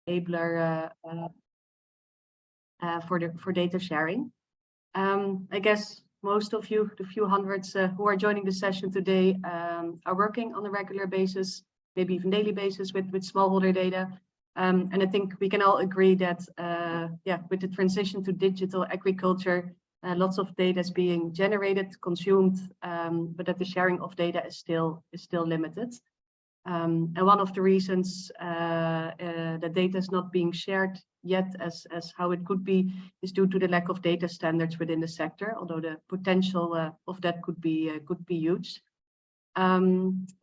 enabler for data sharing. I guess most of you, the few hundreds who are joining the session today, are working on a regular basis, maybe even daily basis with smallholder data. And I think we can all agree that, with the transition to digital agriculture, lots of data is being generated, consumed, but that the sharing of data is still limited. And one of the reasons that data is not being shared yet as how it could be is due to the lack of data standards within the sector, although the potential of that could be huge.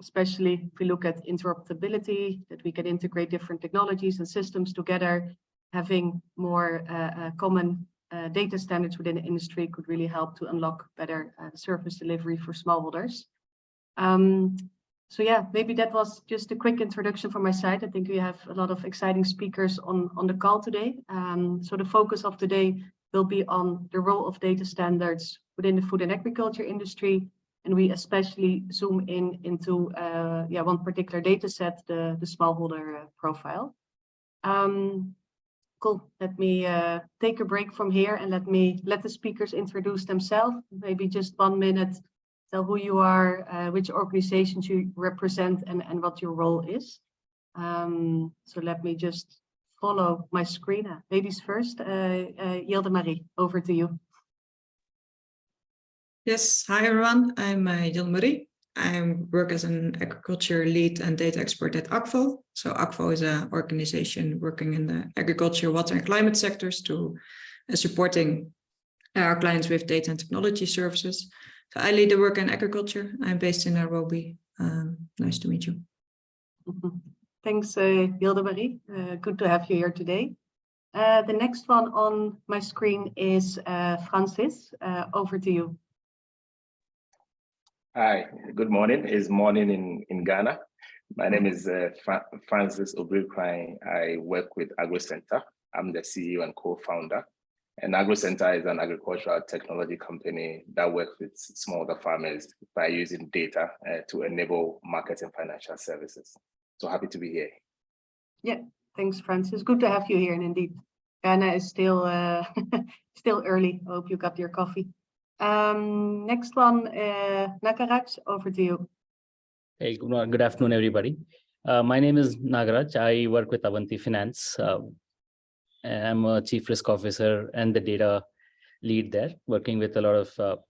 Especially if we look at interoperability, that we can integrate different technologies and systems together, having more common data standards within the industry could really help to unlock better service delivery for smallholders. So yeah, maybe that was just a quick introduction from my side. I think we have a lot of exciting speakers on the call today. So the focus of today will be on the role of data standards within the food and agriculture industry. And we especially zoom into one particular data set, the smallholder profile. Cool. Let me take a break from here and let the speakers introduce themselves. Maybe just 1 minute, tell who you are, which organizations you represent, and what your role is. So let me just follow my screen. Ladies first, Yilde Marie, over to you. Yes, hi everyone, I'm Yilde Marie. I work as an agriculture lead and data expert at ACVO. So ACVO is an organization working in the agriculture, water and climate sectors to supporting our clients with data and technology services. So I lead the work in agriculture. I'm based in Nairobi. Nice to meet you. Thanks, Yilde Marie. Good to have you here today. The next one on my screen is Francis. Over to you. Hi, good morning. It's morning in Ghana. My name is Francis Obrikwan. I work with AgroCenter. I'm the CEO and co-founder. And AgroCenter is an agricultural technology company that works with smallholder farmers by using data to enable market and financial services. So happy to be here. Yeah, thanks, Francis. Good to have you here. And indeed, Ghana is still still early. I hope you got your coffee. Next one, Nagaraj, over to you. Hey, good afternoon, everybody. My name is Nagaraj. I work with Avanti Finance. I'm a chief risk officer and the data lead there, working with a lot of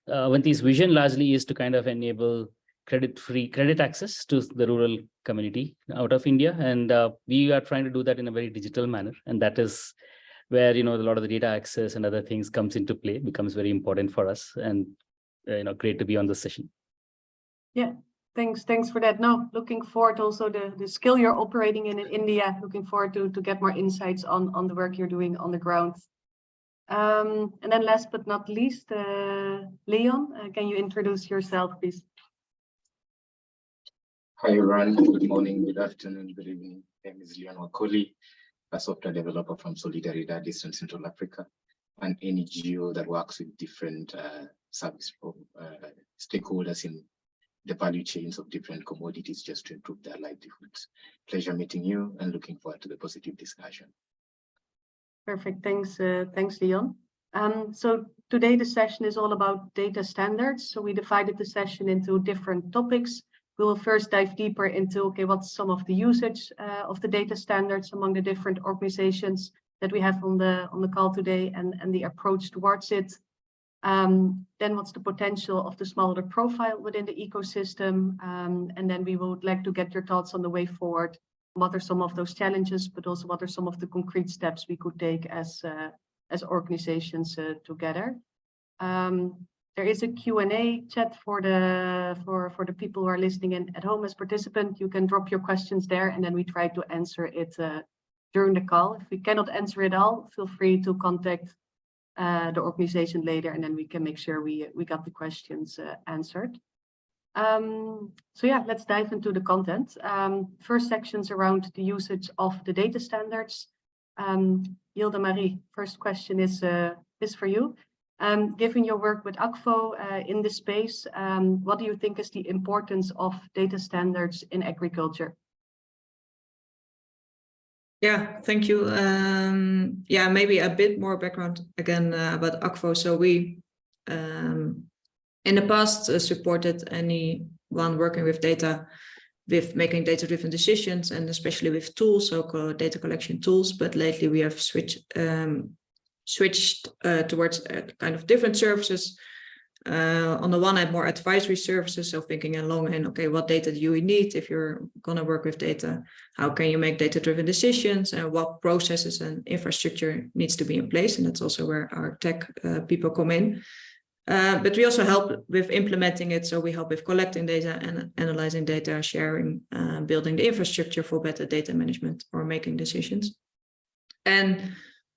Avanti's vision largely is to kind of enable credit access to the rural community out of India. And we are trying to do that in a very digital manner. And that is where, a lot of the data access and other things comes into play, becomes very important for us, and, great to be on this session. Yeah, thanks for that. No, looking forward also the skill you're operating in India, looking forward to get more insights on the work you're doing on the ground. And then last but not least, Leon, can you introduce yourself, please? Hi, everyone. Good morning, good afternoon, good evening. My name is Leon Wakoli, a software developer from Solidaridad Eastern Central Africa, an NGO that works with different service stakeholders in the value chains of different commodities just to improve their livelihoods. Pleasure meeting you and looking forward to the positive discussion. Perfect. Thanks, Leon. So today the session is all about data standards. So we divided the session into different topics. We will first dive deeper into, what's some of the usage of the data standards among the different organizations that we have on the call today, and the approach towards it. Then what's the potential of the smallholder profile within the ecosystem? And then we would like to get your thoughts on the way forward. What are some of those challenges, but also what are some of the concrete steps we could take as organizations together? There is a Q&A chat for the people who are listening in at home as participants. You can drop your questions there, and then we try to answer it during the call. If we cannot answer it all, feel free to contact the organization later, and then we can make sure we got the questions answered. So yeah, let's dive into the content. First section's around the usage of the data standards. Yilde Marie, first question is for you. Given your work with ACVO in this space, what do you think is the importance of data standards in agriculture? Yeah, thank you. Yeah, maybe a bit more background again about Akvo. So we, in the past, supported anyone working with data, with making data-driven decisions, and especially with tools, so-called data collection tools. But lately we have switched towards kind of different services. On the one hand, more advisory services, so thinking along and okay, what data do you need if you're going to work with data? How can you make data-driven decisions, and what processes and infrastructure needs to be in place? And that's also where our tech people come in. But we also help with implementing it. So we help with collecting data and analyzing data, sharing, building the infrastructure for better data management or making decisions. And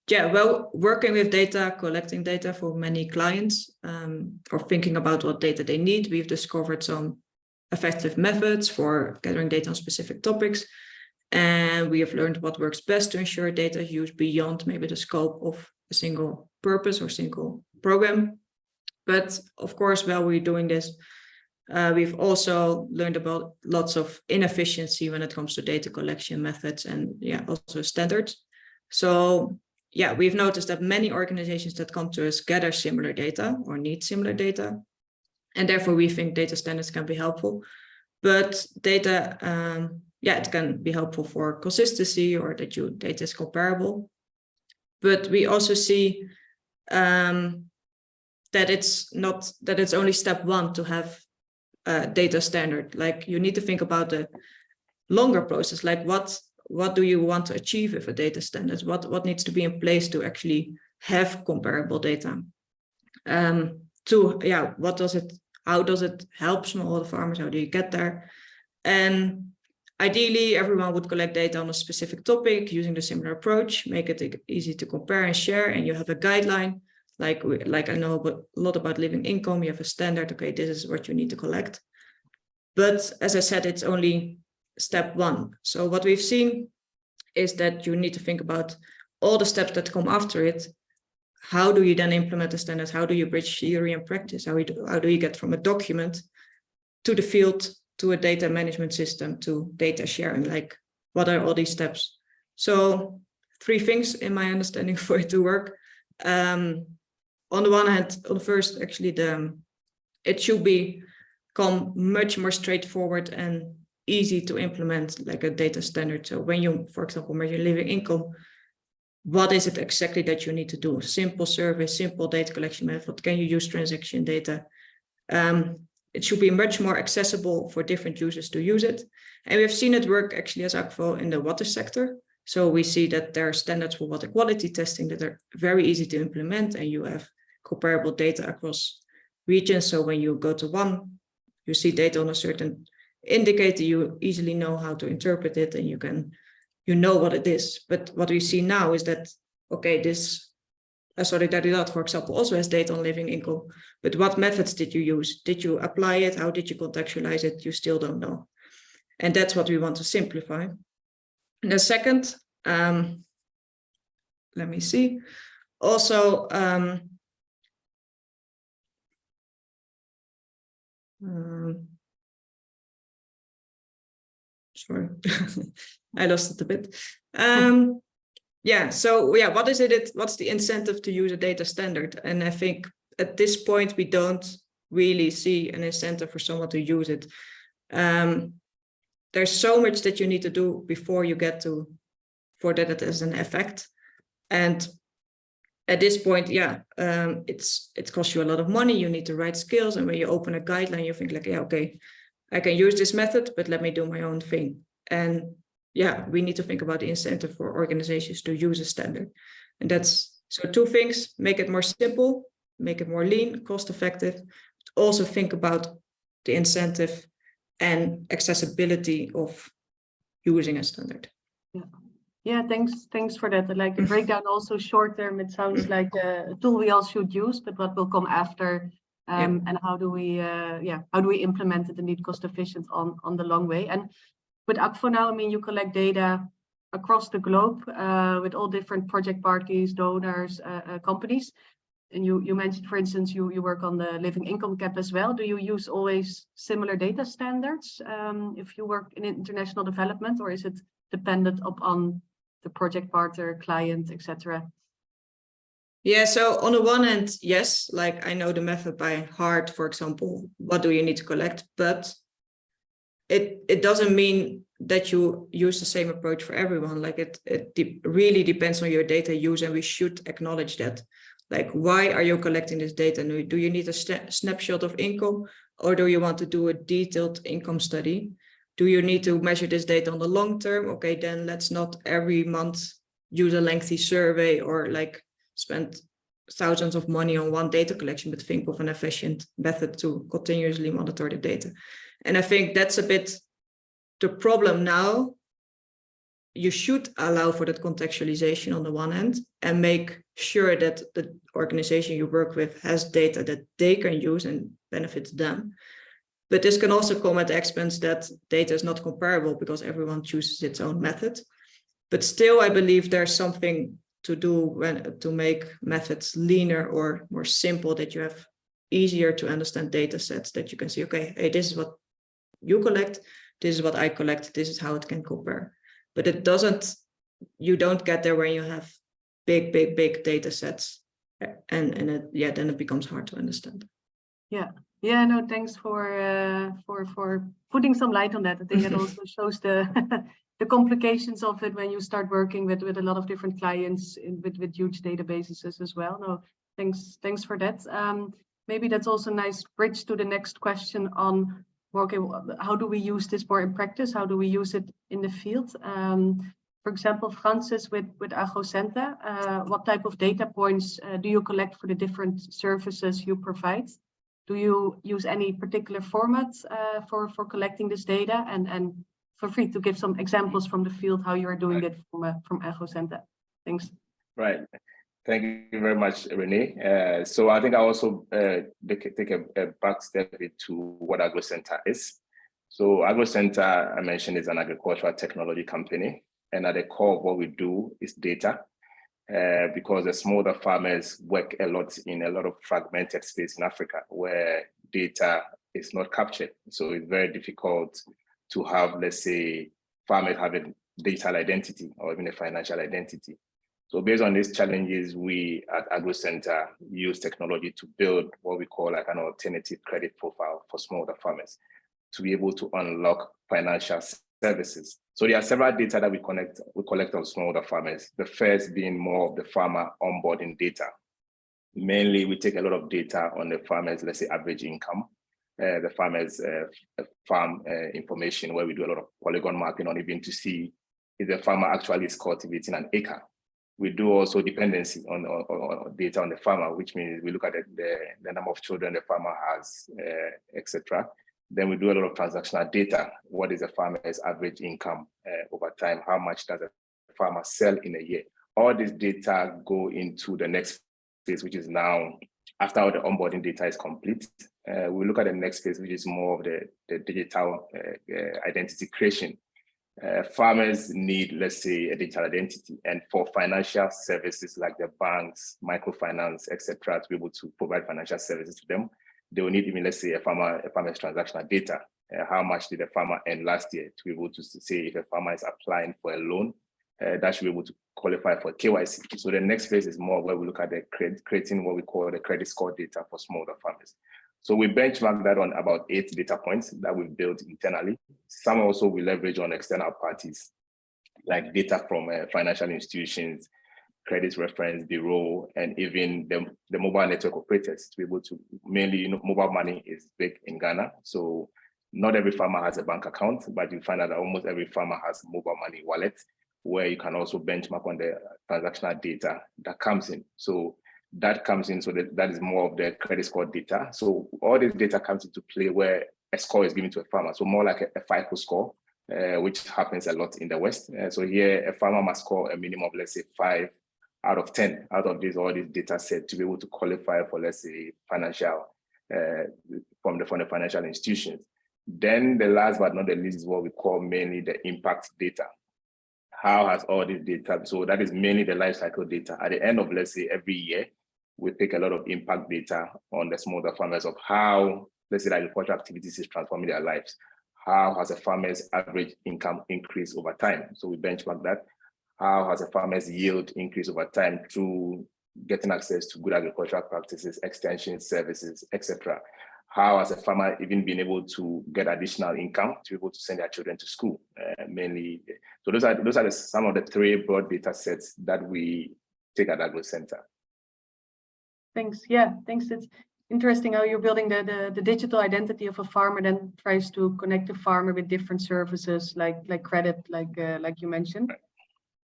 yeah, well, working with data, collecting data for many clients, or thinking about what data they need, we've discovered some effective methods for gathering data on specific topics. And we have learned what works best to ensure data is used beyond maybe the scope of a single purpose or single program. But of course, while we're doing this, we've also learned about lots of inefficiency when it comes to data collection methods and yeah, also standards. So yeah, we've noticed that many organizations that come to us gather similar data or need similar data. And therefore we think data standards can be helpful, but data, yeah, it can be helpful for consistency or that your data is comparable. But we also see that it's only step one to have a data standard. Like you need to think about the longer process, like what do you want to achieve with a data standard? What needs to be in place to actually have comparable data? How does it help smallholder farmers? How do you get there? And ideally, everyone would collect data on a specific topic using the similar approach, make it easy to compare and share, and you have a guideline. Like I know a lot about living income, you have a standard, okay, this is what you need to collect. But as I said, it's only step one. So what we've seen is that you need to think about all the steps that come after it. How do you then implement the standards? How do you bridge theory and practice? How do you get from a document to the field, to a data management system, to data sharing? Like, what are all these steps? So 3 things in my understanding for it to work. On the one hand, on the first, actually, it should become much more straightforward and easy to implement like a data standard. So when you, for example, measure living income, what is it exactly that you need to do? Simple survey, simple data collection method. Can you use transaction data? It should be much more accessible for different users to use it. And we've seen it work actually as Akvo in the water sector. So we see that there are standards for water quality testing that are very easy to implement, and you have comparable data across regions. So when you go to one, you see data on a certain indicator, you easily know how to interpret it, and you know what it is. But what we see now is that, okay, this Solidaridad, for example, also has data on living income, but what methods did you use? Did you apply it? How did you contextualize it? You still don't know. And that's what we want to simplify. And the second, let me see. Also, sorry, I lost it a bit. Yeah, so yeah, what is it? What's the incentive to use a data standard? And I think at this point, we don't really see an incentive for someone to use it. There's so much that you need to do before you get to, for that it has an effect. And at this point, yeah, it costs you a lot of money. You need to write skills. And when you open a guideline, you think like, yeah, okay, I can use this method, but let me do my own thing. And yeah, we need to think about the incentive for organizations to use a standard. And that's, so 2 things: make it more simple, make it more lean, cost effective. Also think about the incentive and accessibility of using a standard. Yeah, thanks for that. Like the breakdown also short term, it sounds like a tool we all should use, but what will come after, and how do we implement it and need cost efficient on the long way. And with Akvo now, I mean, you collect data across the globe with all different project parties, donors, companies. And you mentioned, for instance, you work on the living income cap as well. Do you use always similar data standards if you work in international development, or is it dependent upon the project partner, client, etc.? Yeah, so on the one hand, yes, like I know the method by heart, for example, what do you need to collect, but it doesn't mean that you use the same approach for everyone. Like it really depends on your data use, and we should acknowledge that. Like, why are you collecting this data? Do you need a snapshot of income, or do you want to do a detailed income study? Do you need to measure this data on the long term? Okay, then let's not every month use a lengthy survey or like spend thousands of money on one data collection, but think of an efficient method to continuously monitor the data. And I think that's a bit the problem now. You should allow for that contextualization on the one hand and make sure that the organization you work with has data that they can use and benefits them. But this can also come at the expense that data is not comparable because everyone chooses its own method. But still, I believe there's something to do to make methods leaner or more simple, that you have easier to understand data sets, that you can see, okay, hey, this is what you collect, this is what I collect, this is how it can compare. But you don't get there when you have big data sets, and then it becomes hard to understand. Yeah, no, thanks for putting some light on that. I think it also shows the the complications of it when you start working with a lot of different clients with huge databases as well. No, thanks for that. Maybe that's also a nice bridge to the next question on, okay, how do we use this more in practice? How do we use it in the field? For example, Francis with AgroCenta, what type of data points do you collect for the different services you provide? Do you use any particular formats for collecting this data? And feel free to give some examples from the field how you are doing it from AgroCenta. Thanks. Right. Thank you very much, Renee. So I think I also take a back step into what AgroCenta is. So AgroCenta, I mentioned, is an agricultural technology company. And at the core of what we do is data. Because the smallholder farmers work a lot in a lot of fragmented space in Africa where data is not captured. So it's very difficult to have, let's say, farmers having digital identity or even a financial identity. So based on these challenges, we at AgroCenta use technology to build what we call like an alternative credit profile for smallholder farmers to be able to unlock financial services. So there are several data that we collect on smallholder farmers. The first being more of the farmer onboarding data. Mainly, we take a lot of data on the farmers, let's say average income, the farmers' farm information, where we do a lot of polygon mapping on even to see if the farmer actually is cultivating an acre. We do also dependency on data on the farmer, which means we look at the number of children the farmer has, etc. Then we do a lot of transactional data. What is the farmer's average income over time? How much does a farmer sell in a year? All this data go into the next phase, which is now after all the onboarding data is complete. We look at the next phase, which is more of the digital identity creation. Farmers need, let's say, a digital identity. And for financial services like the banks, microfinance, etc., to be able to provide financial services to them, they will need even, let's say, a farmer's transactional data. How much did the farmer earn last year to be able to say if a farmer is applying for a loan, that should be able to qualify for KYC. So the next phase is more where we look at the creating what we call the credit score data for smallholder farmers. So we benchmark that on about 8 data points that we've built internally. Some also we leverage on external parties, like data from financial institutions, credit reference bureau, and even the mobile network operators to be able to mainly, mobile money is big in Ghana. So not every farmer has a bank account, but you find out that almost every farmer has a mobile money wallet where you can also benchmark on the transactional data that comes in. So that comes in, so that is more of the credit score data. So all this data comes into play where a score is given to a farmer. So more like a FICO score, which happens a lot in the West. So here a farmer must score a minimum of, let's say, 5 out of 10 out of all these data set to be able to qualify for, let's say, financial from the financial institutions. Then the last but not the least is what we call mainly the impact data. How has all this data? So that is mainly the life cycle data. At the end of, let's say, every year, we take a lot of impact data on the smallholder farmers of how, let's say, the agricultural activities is transforming their lives. How has a farmer's average income increased over time? So we benchmark that. How has a farmer's yield increased over time through getting access to good agricultural practices, extension services, etc.? How has a farmer even been able to get additional income to be able to send their children to school? Mainly, so those are some of the three broad data sets that we take at Agro Center. Thanks. Yeah, thanks. It's interesting how you're building the digital identity of a farmer, then tries to connect the farmer with different services like credit, like you mentioned.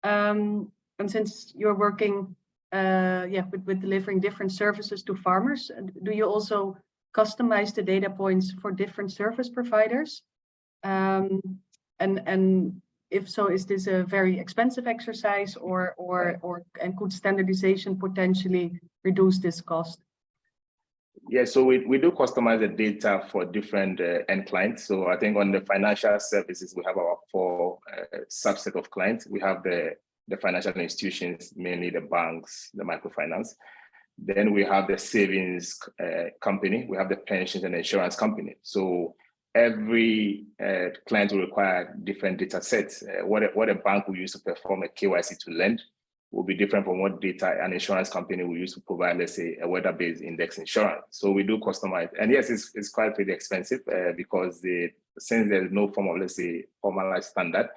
And since you're working with delivering different services to farmers, do you also customize the data points for different service providers? And if so, is this a very expensive exercise, and could standardization potentially reduce this cost? Yeah, so we do customize the data for different end clients. So I think on the financial services, we have our four subset of clients. We have the financial institutions, mainly the banks, the microfinance. Then we have the savings company. We have the pensions and insurance company. So every client will require different data sets. What a bank will use to perform a KYC to lend will be different from what data an insurance company will use to provide, let's say, a weather-based index insurance. So we do customize. And yes, it's quite pretty expensive because since there's no form of, let's say, formalized standard,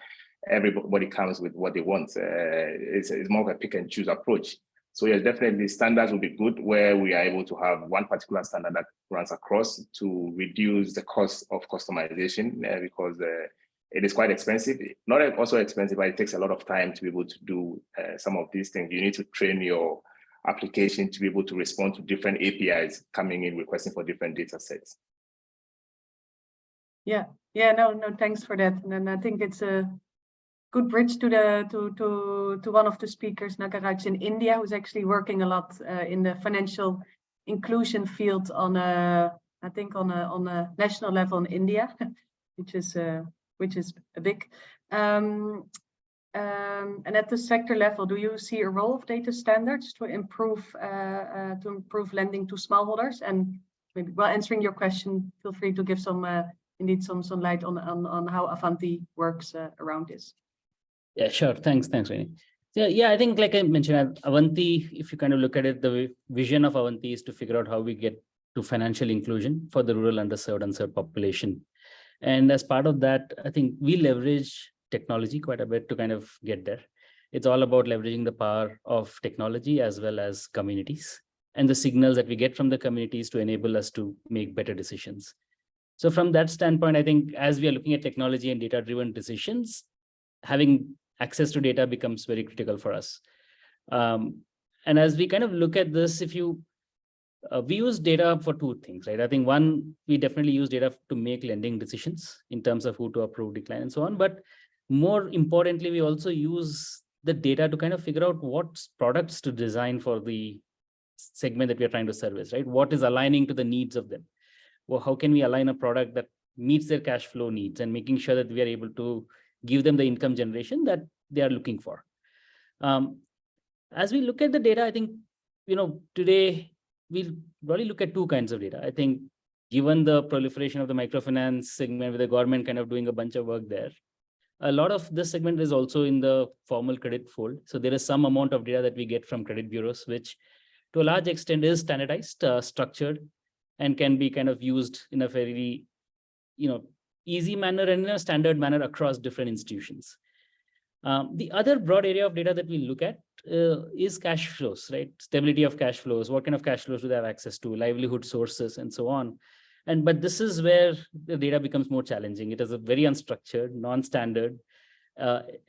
everybody comes with what they want. It's more of a pick and choose approach. So yes, definitely standards will be good where we are able to have one particular standard that runs across to reduce the cost of customization because it is quite expensive. Not also expensive, but it takes a lot of time to be able to do some of these things. You need to train your application to be able to respond to different APIs coming in, requesting for different data sets. Yeah, no, thanks for that. And I think it's a good bridge to one of the speakers, Nagaraj in India, who's actually working a lot in the financial inclusion field on a national level in India, which is big. And at the sector level, do you see a role of data standards to improve lending to smallholders? And maybe while answering your question, feel free to give some light on how Avanti works around this. Yeah, sure. Thanks, Rini. Yeah, I think like I mentioned, Avanti, if you kind of look at it, the vision of Avanti is to figure out how we get to financial inclusion for the rural unserved population. And as part of that, I think we leverage technology quite a bit to kind of get there. It's all about leveraging the power of technology as well as communities and the signals that we get from the communities to enable us to make better decisions. So from that standpoint, I think as we are looking at technology and data-driven decisions, having access to data becomes very critical for us. And as we kind of look at this, we use data for two things, right? I think one, we definitely use data to make lending decisions in terms of who to approve, decline, and so on. But more importantly, we also use the data to kind of figure out what products to design for the segment that we are trying to service, right? What is aligning to the needs of them? Well, how can we align a product that meets their cash flow needs and making sure that we are able to give them the income generation that they are looking for. As we look at the data, I think, today we'll probably look at two kinds of data. I think given the proliferation of the microfinance segment with the government kind of doing a bunch of work there, a lot of this segment is also in the formal credit fold. So there is some amount of data that we get from credit bureaus, which to a large extent is standardized, structured, and can be kind of used in a very, easy manner and in a standard manner across different institutions. The other broad area of data that we look at is cash flows, right? Stability of cash flows. What kind of cash flows do they have access to? Livelihood sources and so on. But this is where the data becomes more challenging. It is a very unstructured, non-standard.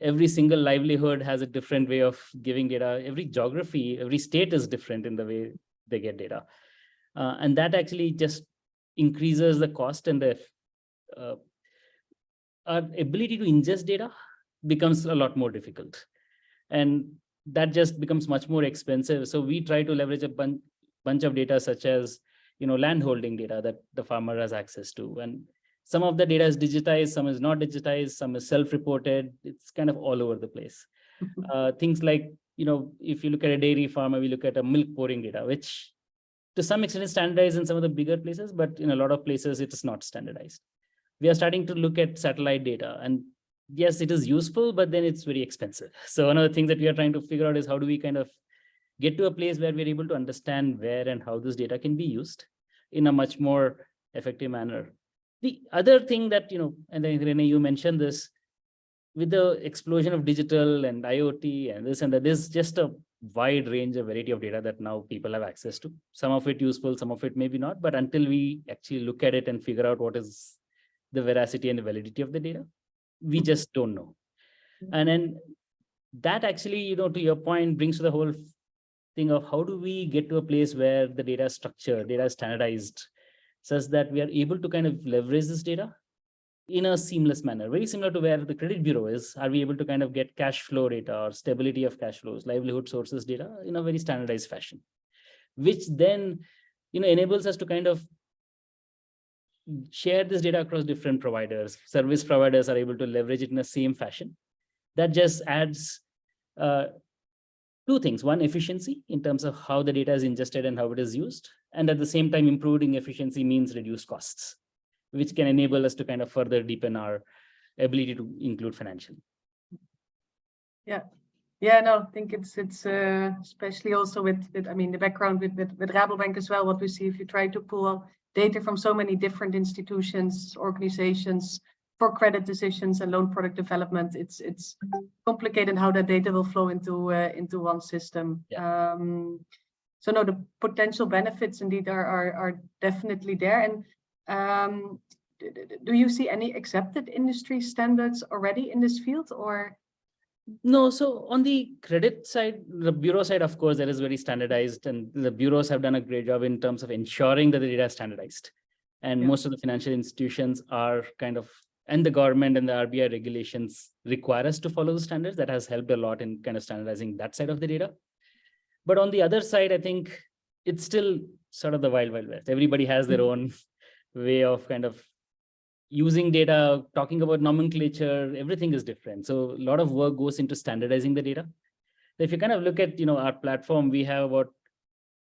Every single livelihood has a different way of giving data. Every geography, every state is different in the way they get data. And that actually just increases the cost, and our ability to ingest data becomes a lot more difficult. And that just becomes much more expensive. So we try to leverage a bunch of data such as, land holding data that the farmer has access to. And some of the data is digitized, some is not digitized, some is self-reported. It's kind of all over the place. Things like, if you look at a dairy farmer, we look at a milk pouring data, which to some extent is standardized in some of the bigger places, but in a lot of places it is not standardized. We are starting to look at satellite data, and yes, it is useful, but then it's very expensive. So one of the things that we are trying to figure out is how do we kind of get to a place where we're able to understand where and how this data can be used in a much more effective manner. The other thing that, and then Rene, you mentioned this, with the explosion of digital and IoT and this and that, there's just a wide range of variety of data that now people have access to. Some of it useful, some of it maybe not, but until we actually look at it and figure out what is the veracity and the validity of the data, we just don't know. And then that actually, to your point, brings to the whole thing of how do we get to a place where the data is structured, data is standardized, such that we are able to kind of leverage this data in a seamless manner, very similar to where the credit bureau is. Are we able to kind of get cash flow data or stability of cash flows, livelihood sources data in a very standardized fashion, which then, enables us to kind of share this data across different providers. Service providers are able to leverage it in the same fashion. That just adds two things. One, efficiency in terms of how the data is ingested and how it is used. And at the same time, improving efficiency means reduced costs, which can enable us to kind of further deepen our ability to include financial. Yeah, no, I think it's especially also with the background with Rabobank as well. What we see if you try to pull data from so many different institutions, organizations for credit decisions and loan product development, it's complicated how that data will flow into one system. Yeah. So no, the potential benefits indeed are definitely there. And do you see any accepted industry standards already in this field, or? No, so on the credit side, the bureau side, of course, that is very standardized, and the bureaus have done a great job in terms of ensuring that the data is standardized. And most of the financial institutions are kind of, and the government and the RBI regulations require us to follow the standards. That has helped a lot in kind of standardizing that side of the data. But on the other side, I think it's still sort of the wild, wild west. Everybody has their own way of kind of using data, talking about nomenclature, everything is different. So a lot of work goes into standardizing the data. If you kind of look at, our platform, we have about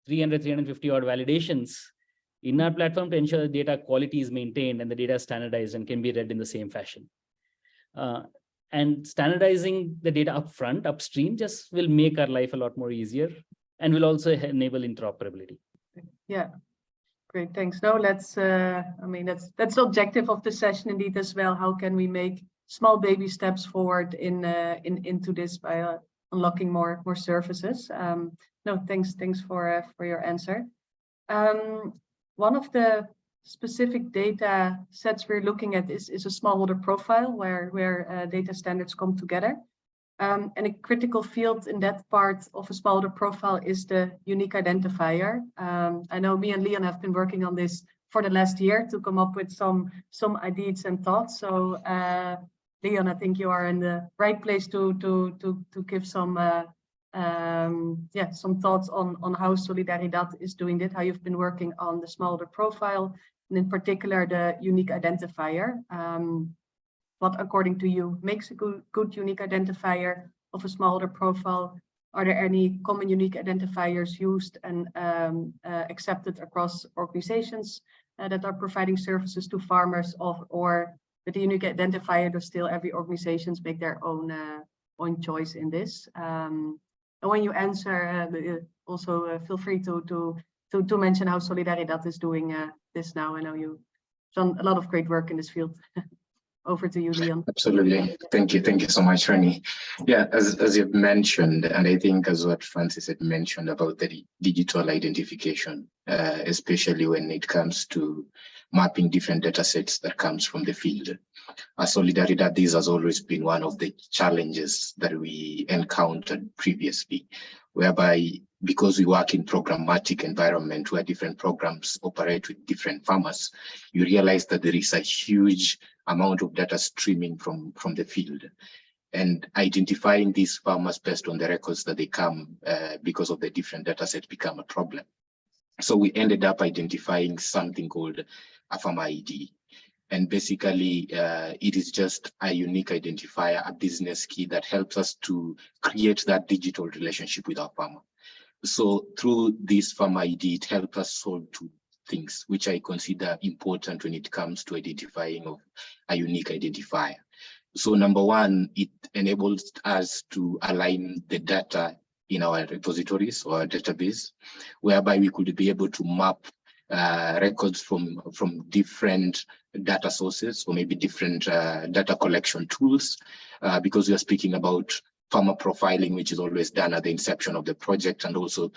350 odd validations in our platform to ensure the data quality is maintained and the data is standardized and can be read in the same fashion. And standardizing the data upstream, just will make our life a lot more easier and will also enable interoperability. Yeah. Great, thanks. No, that's the objective of the session indeed as well. How can we make small baby steps forward into this by unlocking more services? No, thanks for your answer. One of the specific data sets we're looking at is a smallholder profile where data standards come together. And a critical field in that part of a smallholder profile is the unique identifier. I know me and Leon have been working on this for the last year to come up with some ideas and thoughts. So Leon, I think you are in the right place to give some thoughts on how Solidaridad is doing it, how you've been working on the smallholder profile, and in particular the unique identifier. What, according to you, makes a good unique identifier of a smallholder profile? Are there any common unique identifiers used and accepted across organizations that are providing services to farmers, or with the unique identifier, does still every organizations make their own choice in this? And when you answer, also feel free to mention how Solidaridad is doing this now. I know you've done a lot of great work in this field. Over to you, Leon. Absolutely. Thank you so much, Reni. Yeah, as you've mentioned, and I think as what Francis had mentioned about the digital identification, especially when it comes to mapping different data sets that comes from the field. Solidaridad, this has always been one of the challenges that we encountered previously, whereby because we work in programmatic environment where different programs operate with different farmers, you realize that there is a huge amount of data streaming from the field, and identifying these farmers based on the records that they come because of the different data sets become a problem. So we ended up identifying something called a farmer ID. And basically, it is just a unique identifier, a business key that helps us to create that digital relationship with our farmer. So through this farmer ID, it helps us solve two things, which I consider important when it comes to identifying of a unique identifier. So number one, it enables us to align the data in our repositories or database, whereby we could be able to map records from different data sources or maybe different data collection tools, because we are speaking about farmer profiling, which is always done at the inception of the project, and also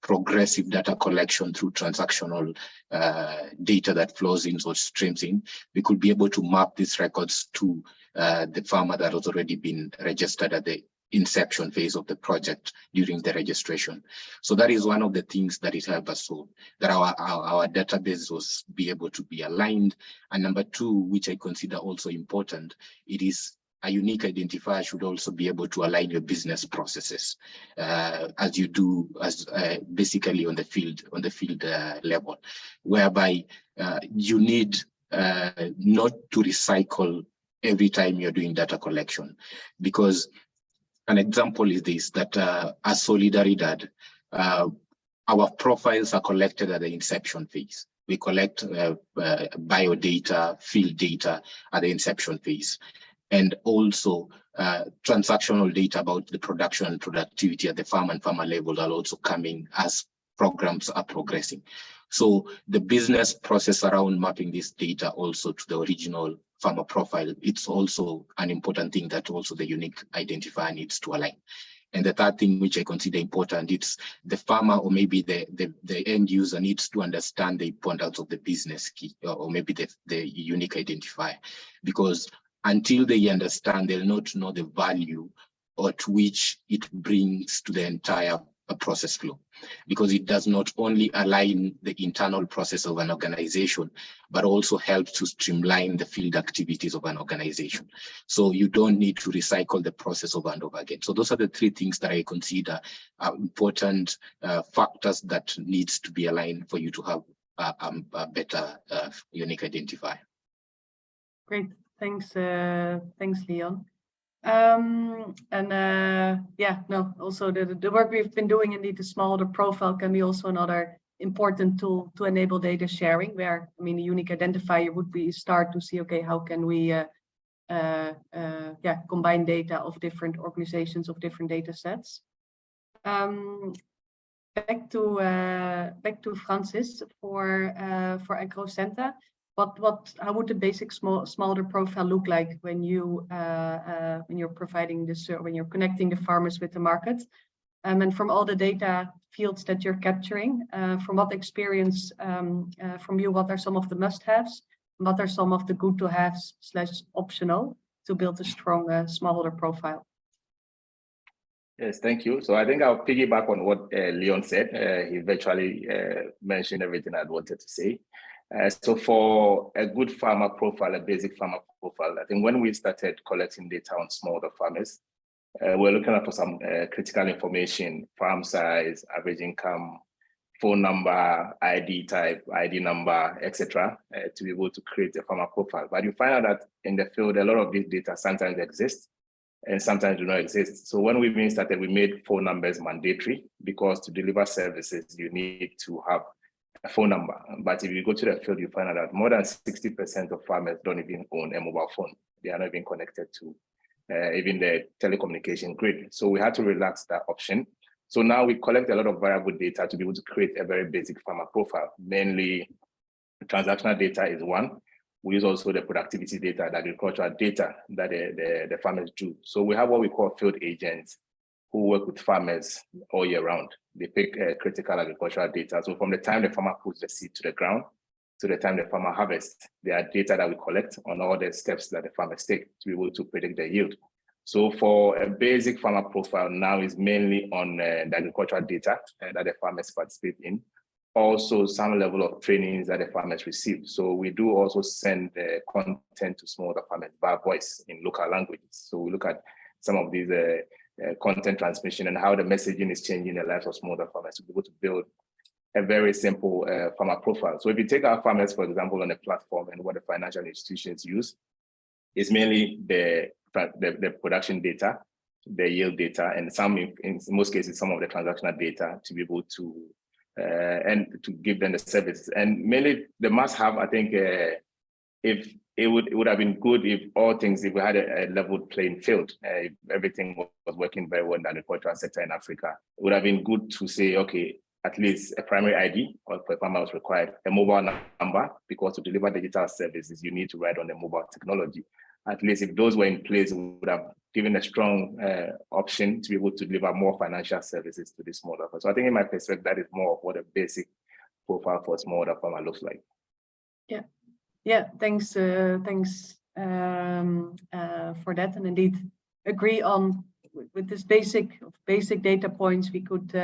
progressive data collection through transactional data that flows in or streams in. We could be able to map these records to the farmer that has already been registered at the inception phase of the project during the registration. So that is one of the things that it helps us, so that our database was be able to be aligned. And number two, which I consider also important, it is a unique identifier should also be able to align your business processes as you do as basically on the field level, whereby you need not to recycle every time you're doing data collection. Because an example is this, that as Solidaridad, our profiles are collected at the inception phase. We collect bio data, field data at the inception phase, and also transactional data about the production and productivity at the farm and farmer level are also coming as programs are progressing. So the business process around mapping this data also to the original farmer profile, it's also an important thing that also the unique identifier needs to align. And the third thing, which I consider important, it's the farmer or maybe the end user needs to understand the importance of the business key or maybe the unique identifier, because until they understand, they'll not know the value or to which it brings to the entire process flow, because it does not only align the internal process of an organization, but also helps to streamline the field activities of an organization. So you don't need to recycle the process over and over again. So those are the three things that I consider are important factors that needs to be aligned for you to have a better unique identifier. Great, thanks, Leon. Also the work we've been doing, indeed, the Smallholder profile can be also another important tool to enable data sharing, where, I mean, a unique identifier would be start to see, okay, how can we combine data of different organizations, of different data sets. Back to Francis for AgroCenta. How would the basic Smallholder profile look like when you're providing this, when you're connecting the farmers with the market? And from all the data fields that you're capturing, from what experience from you, what are some of the must-haves? What are some of the good-to-haves / optional to build a strong Smallholder profile? Yes, thank you. So I think I'll piggyback on what Leon said. He virtually mentioned everything I wanted to say. So for a good farmer profile, a basic farmer profile, I think when we started collecting data on smallholder farmers, we're looking at for some critical information: farm size, average income, phone number, ID type, ID number, etc., to be able to create a farmer profile. But you find out that in the field, a lot of these data sometimes exist and sometimes do not exist. So when we started, we made phone numbers mandatory, because to deliver services, you need to have a phone number. But if you go to the field, you find out that more than 60% of farmers don't even own a mobile phone. They are not even connected to even the telecommunication grid. So we had to relax that option. So now we collect a lot of variable data to be able to create a very basic farmer profile. Mainly transactional data is one. We use also the productivity data, the agricultural data that the farmers do. So we have what we call field agents who work with farmers all year round. They pick critical agricultural data. So from the time the farmer puts the seed to the ground to the time the farmer harvests, there are data that we collect on all the steps that the farmers take to be able to predict the yield. So for a basic farmer profile now is mainly on the agricultural data that the farmers participate in. Also some level of trainings that the farmers receive. So we do also send content to smallholder farmers by voice in local languages. So we look at some of these content transmission and how the messaging is changing the lives of smallholder farmers to be able to build a very simple farmer profile. So if you take our farmers, for example, on a platform, and what the financial institutions use is mainly the production data, the yield data, and some, in most cases, some of the transactional data to be able to and to give them the services. And mainly the must have, I think, if it would have been good if we had a leveled playing field, if everything was working very well in the agricultural sector in Africa. It would have been good to say, okay, at least a primary ID or for farmer was required, a mobile number, because to deliver digital services, you need to ride on the mobile technology. At least if those were in place, it would have given a strong option to be able to deliver more financial services to the smallholder. So I think in my perspective, that is more of what a basic profile for a smallholder farmer looks like. Yeah. Yeah, thanks for that, and indeed agree on with this basic data points. We could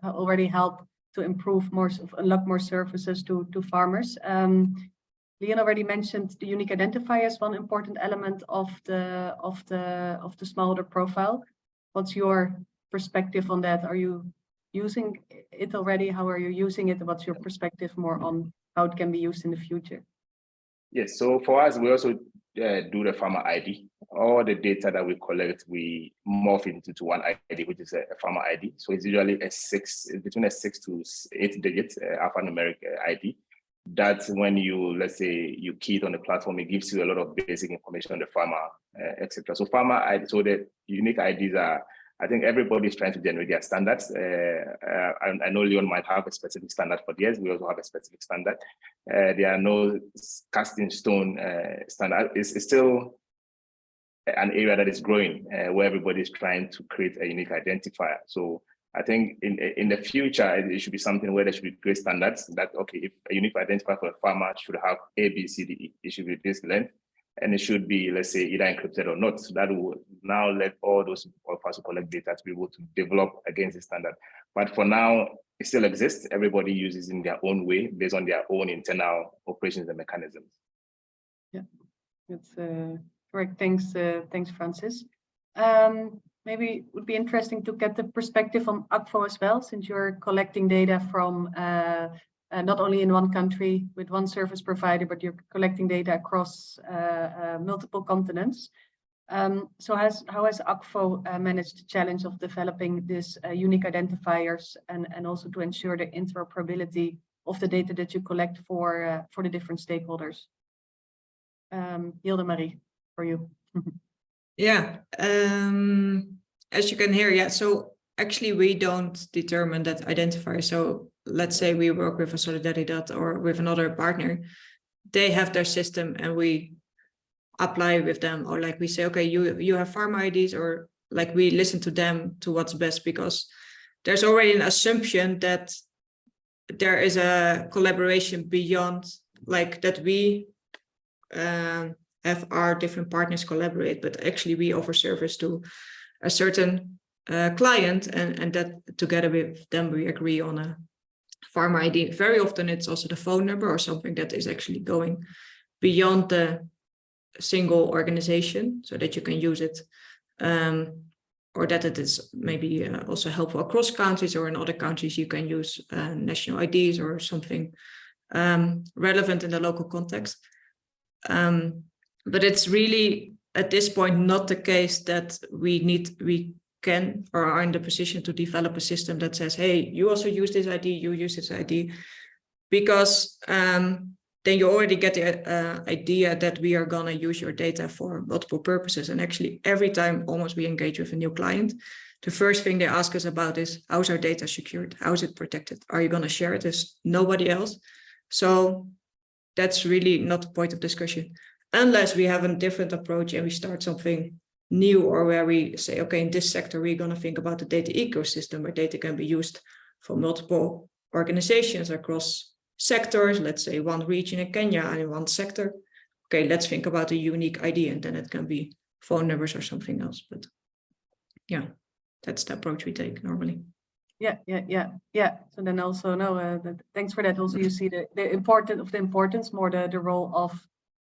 already help to improve unlock more services to farmers. Leon already mentioned the unique identifier as one important element of the smallholder profile. What's your perspective on that? Are you using it already? How are you using it? What's your perspective more on how it can be used in the future? Yes, so for us, we also do the farmer ID. All the data that we collect, we morph into one ID, which is a farmer ID. So it's usually between a 6 to 8 digit alphanumeric ID. That's when let's say you key it on the platform, it gives you a lot of basic information on the farmer, etc. So farmer ID, so the unique IDs are, I think everybody's trying to generate their standards. I know Leon might have a specific standard for theirs. We also have a specific standard. There are no cast in stone standard. It's still an area that is growing where everybody is trying to create a unique identifier. So I think in the future, it should be something where there should be great standards that, okay, if a unique identifier for a farmer should have A, B, C, D, E, it should be this length. And it should be, let's say, either encrypted or not. So that will now let all those of us who collect data to be able to develop against the standard. But for now, it still exists. Everybody uses it in their own way based on their own internal operations and mechanisms. Yeah, that's correct. Thanks, Francis. Maybe it would be interesting to get the perspective on Akvo as well, since you're collecting data from not only in one country with one service provider, but you're collecting data across multiple continents. So how has Akvo managed the challenge of developing this unique identifiers and also to ensure the interoperability of the data that you collect for the different stakeholders? Hilde Marie, for you. Yeah, as you can hear, yeah, so actually we don't determine that identifier. So let's say we work with a Solidaridad or with another partner, they have their system and we apply with them, or like we say, okay, you have farm IDs, or like we listen to them to what's best, because there's already an assumption that there is a collaboration beyond, like that we have our different partners collaborate, but actually we offer service to a certain client, and that together with them we agree on a farm ID. Very often it's also the phone number or something that is actually going beyond the single organization, so that you can use it, or that it is maybe also helpful across countries, or in other countries you can use national IDs or something relevant in the local context. But it's really at this point not the case that we can or are in the position to develop a system that says, hey, you also use this ID, you use this ID, because then you already get the idea that we are going to use your data for multiple purposes. And actually every time almost we engage with a new client, the first thing they ask us about is, how's our data secured? How is it protected? Are you going to share it with nobody else? So that's really not the point of discussion, unless we have a different approach and we start something new, or where we say, okay, in this sector, we're going to think about the data ecosystem where data can be used for multiple organizations across sectors, let's say one region in Kenya and in one sector. Okay, let's think about a unique ID, and then it can be phone numbers or something else. But yeah, that's the approach we take normally. Yeah. So then also, thanks for that. Also, you see the importance, more the role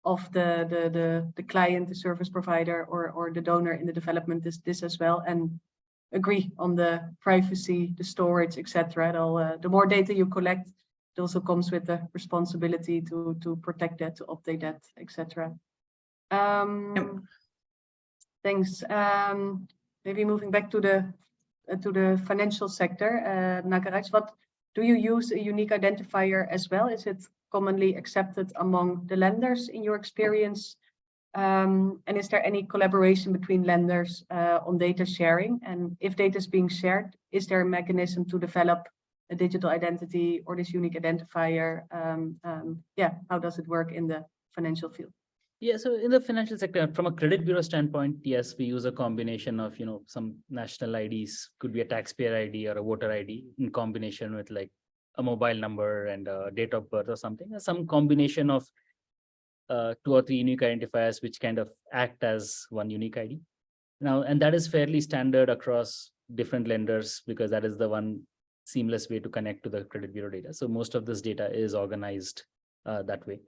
of the client, the service provider, or the donor in the development this as well, and agree on the privacy, the storage, etc. The more data you collect, it also comes with the responsibility to protect that, to update that, etc. Thanks. Maybe moving back to the financial sector, Nagaraj, do you use a unique identifier as well? Is it commonly accepted among the lenders in your experience? And is there any collaboration between lenders on data sharing? And if data is being shared, is there a mechanism to develop a digital identity or this unique identifier? Yeah, how does it work in the financial field? Yeah, so in the financial sector, from a credit bureau standpoint, yes, we use a combination of, some national IDs, could be a taxpayer ID or a voter ID in combination with like a mobile number and a date of birth or something, or some combination of 2 or 3 unique identifiers, which kind of act as one unique ID. Now, and that is fairly standard across different lenders because that is the one seamless way to connect to the credit bureau data. So most of this data is organized that way.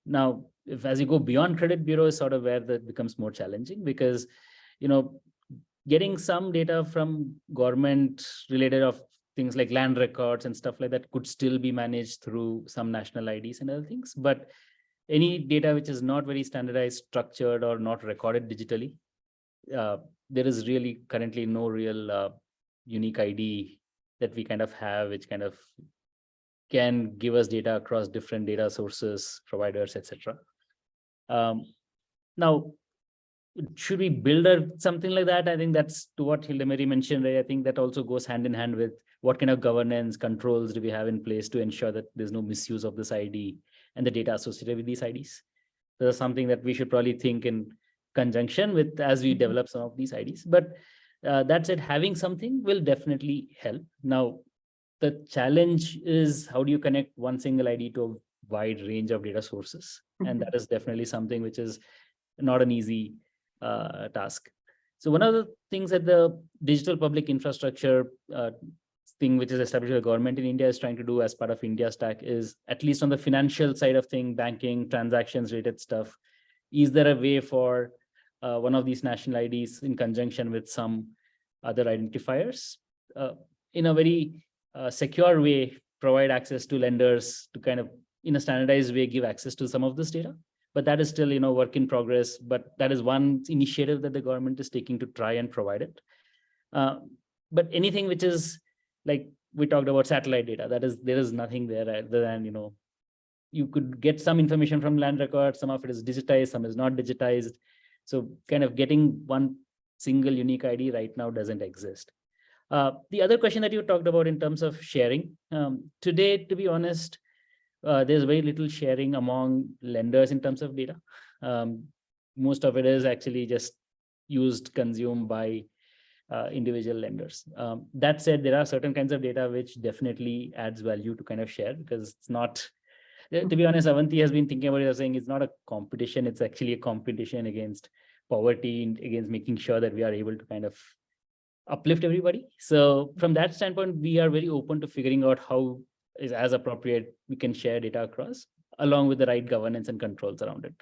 Now, if as you go beyond credit bureau is sort of where that becomes more challenging because, getting some data from government related of things like land records and stuff like that could still be managed through some national IDs and other things. But any data which is not very standardized, structured, or not recorded digitally, there is really currently no real unique ID that we kind of have, which kind of can give us data across different data sources, providers, etc. Now, should we build something like that? I think that's to what Hilde-Marie mentioned, right? I think that also goes hand in hand with what kind of governance controls do we have in place to ensure that there's no misuse of this ID and the data associated with these IDs. That's something that we should probably think in conjunction with as we develop some of these IDs. But that said, having something will definitely help. Now, the challenge is how do you connect one single ID to a wide range of data sources? And that is definitely something which is not an easy task. So one of the things that the digital public infrastructure thing which is established by the government in India is trying to do as part of India Stack is, at least on the financial side of thing, banking, transactions related stuff, is there a way for one of these national IDs in conjunction with some other identifiers in a very secure way, provide access to lenders to kind of in a standardized way, give access to some of this data? But that is still, work in progress, but that is one initiative that the government is taking to try and provide it. But anything which is like we talked about satellite data, there is nothing there other than, you could get some information from land records, some of it is digitized, some is not digitized. So kind of getting one single unique ID right now doesn't exist. The other question that you talked about in terms of sharing, today, to be honest, there's very little sharing among lenders in terms of data. Most of it is actually just consumed by individual lenders. That said, there are certain kinds of data which definitely adds value to kind of share because it's not, to be honest, Avanti has been thinking about it as saying it's not a competition, it's actually a competition against poverty, against making sure that we are able to kind of uplift everybody. So from that standpoint, we are very open to figuring out how is as appropriate we can share data across, along with the right governance and controls around it.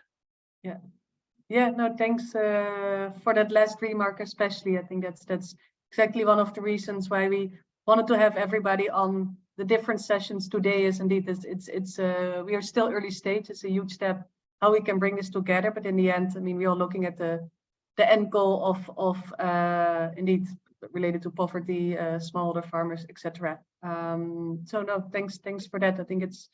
Yeah, no, thanks for that last remark, especially. I think that's exactly one of the reasons why we wanted to have everybody on the different sessions today. Is indeed we are still early stage. It's a huge step how we can bring this together, but in the end, I mean, we are looking at the end goal of indeed related to poverty, smallholder farmers, etc. So no, thanks for that. I think it's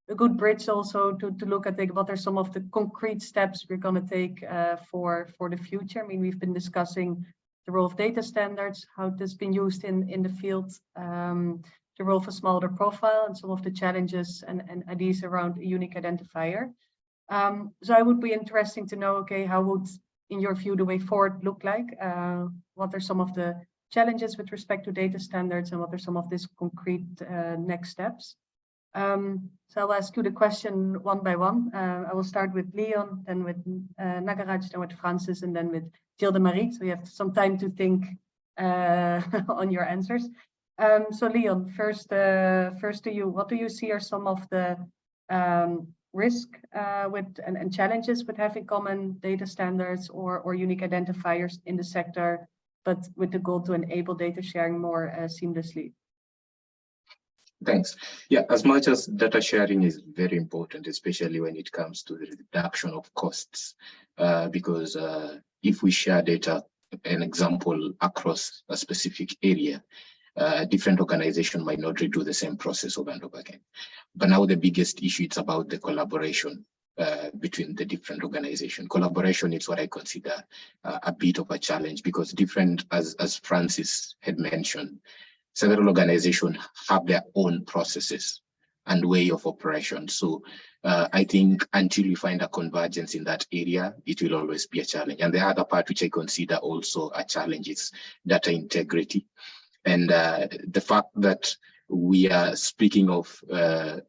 a good bridge also to look at what are some of the concrete steps we're going to take for the future. I mean, we've been discussing the role of data standards, how it has been used in the field, the role of a smallholder profile, and some of the challenges and ideas around a unique identifier. So I would be interesting to know, okay, how would, in your view, the way forward look like? What are some of the challenges with respect to data standards, and what are some of these concrete next steps? So I'll ask you the question one by one. I will start with Leon, then with Nagaraj, then with Francis, and then with Hilde-Marie. So you have some time to think on your answers. So Leon, first to you, what do you see are some of the risk and challenges with having common data standards or unique identifiers in the sector, but with the goal to enable data sharing more seamlessly? Thanks. Yeah, as much as data sharing is very important, especially when it comes to the reduction of costs, because if we share data, an example across a specific area, different organizations might not redo the same process over and over again. But now the biggest issue is about the collaboration between the different organizations. Collaboration is what I consider a bit of a challenge, because different, as Francis had mentioned, several organizations have their own processes and way of operation. So I think until we find a convergence in that area, it will always be a challenge. And the other part which I consider also a challenge is data integrity. And the fact that we are speaking of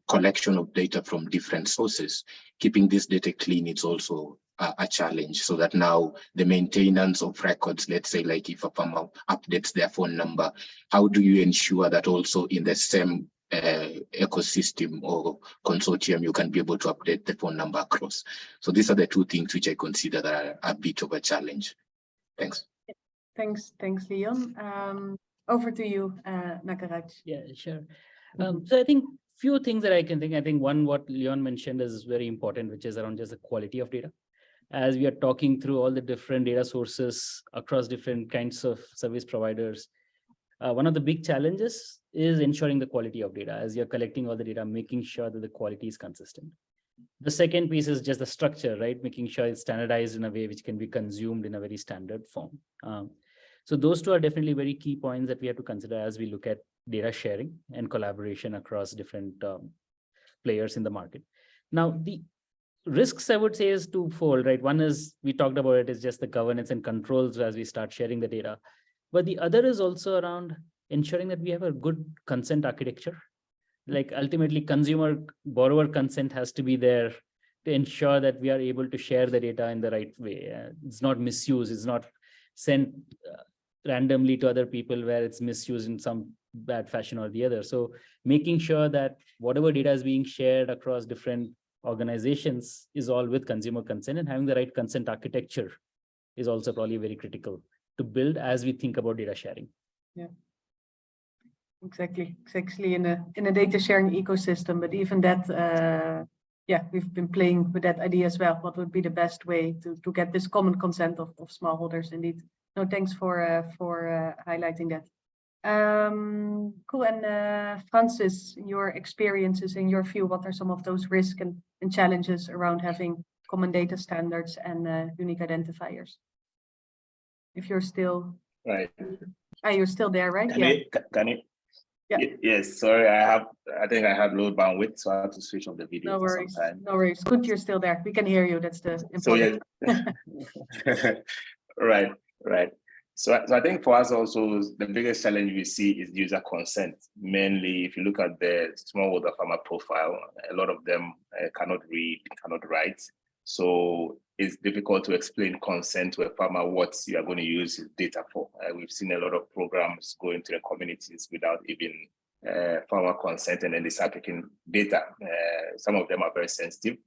collection of data from different sources, keeping this data clean is also a challenge, so that now the maintenance of records, let's say like if a farmer updates their phone number, how do you ensure that also in the same ecosystem or consortium you can be able to update the phone number across? So these are the two things which I consider that are a bit of a challenge. Thanks. Thanks, Leon. Over to you, Nagaraj. Yeah, sure. So I think few things that I can think. I think one, what Leon mentioned is very important, which is around just the quality of data. As we are talking through all the different data sources across different kinds of service providers, one of the big challenges is ensuring the quality of data. As you're collecting all the data, making sure that the quality is consistent. The second piece is just the structure, right? Making sure it's standardized in a way which can be consumed in a very standard form. So those two are definitely very key points that we have to consider as we look at data sharing and collaboration across different players in the market. Now, the risks, I would say, is twofold, right? One is, we talked about it, is just the governance and controls as we start sharing the data. But the other is also around ensuring that we have a good consent architecture. Like ultimately, borrower consent has to be there to ensure that we are able to share the data in the right way. It's not misused. It's not sent randomly to other people where it's misused in some bad fashion or the other. So making sure that whatever data is being shared across different organizations is all with consumer consent, and having the right consent architecture is also probably very critical to build as we think about data sharing. Yeah, exactly. It's actually in a data sharing ecosystem, but even that, yeah, we've been playing with that idea as well. What would be the best way to get this common consent of smallholders? Indeed. No, thanks for highlighting that. Cool. And Francis, your experiences, in your view, what are some of those risks and challenges around having common data standards and unique identifiers? If you're still right, you're still there, right? Can you? Yeah. Yes. Sorry, I think I have low bandwidth, so I have to switch off the video. No worries. No worries. Good, you're still there. We can hear you. That's the important. So yeah. Right. So I think for us also, the biggest challenge we see is user consent. Mainly, if you look at the smallholder farmer profile, a lot of them cannot read, cannot write. So it's difficult to explain consent to a farmer what you are going to use his data for. We've seen a lot of programs going to the communities without even farmer consent, and then they start taking data. Some of them are very sensitive.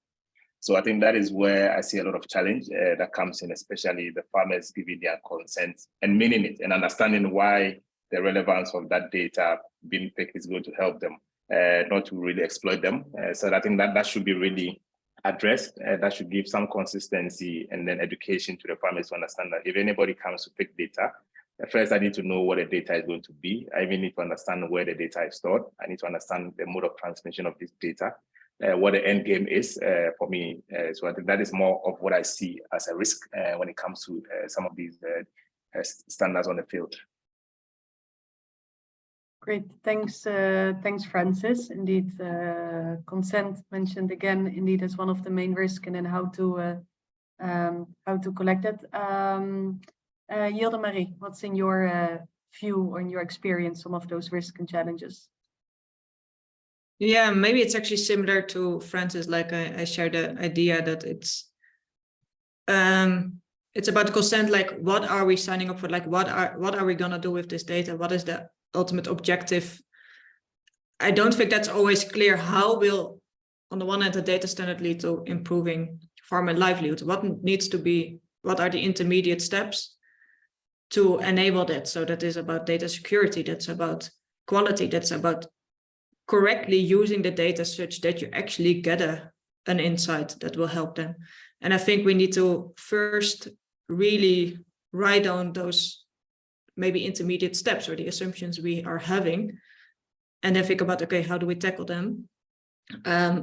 So I think that is where I see a lot of challenge that comes in, especially the farmers giving their consent and meaning it and understanding why the relevance of that data being picked is going to help them, not to really exploit them. So I think that should be really addressed. That should give some consistency and then education to the farmers to understand that if anybody comes to pick data, first I need to know what the data is going to be. I even need to understand where the data is stored. I need to understand the mode of transmission of this data. What the end game is for me. So I think that is more of what I see as a risk when it comes to some of these standards on the field. Great, thanks, Francis. Indeed, consent mentioned again, indeed, as one of the main risks, and then how to collect it. Yilde Marie, what's in your view or in your experience some of those risks and challenges? Yeah, maybe it's actually similar to Francis. Like I shared the idea that it's about consent. Like, what are we signing up for? Like, what are we gonna do with this data? What is the ultimate objective? I don't think that's always clear. How will, on the one hand, the data standard lead to improving farmer livelihood? What needs to be? What are the intermediate steps to enable that? So that is about data security. That's about quality. That's about correctly using the data such that you actually get an insight that will help them. And I think we need to first really write down those maybe intermediate steps or the assumptions we are having, and then think about, okay, how do we tackle them?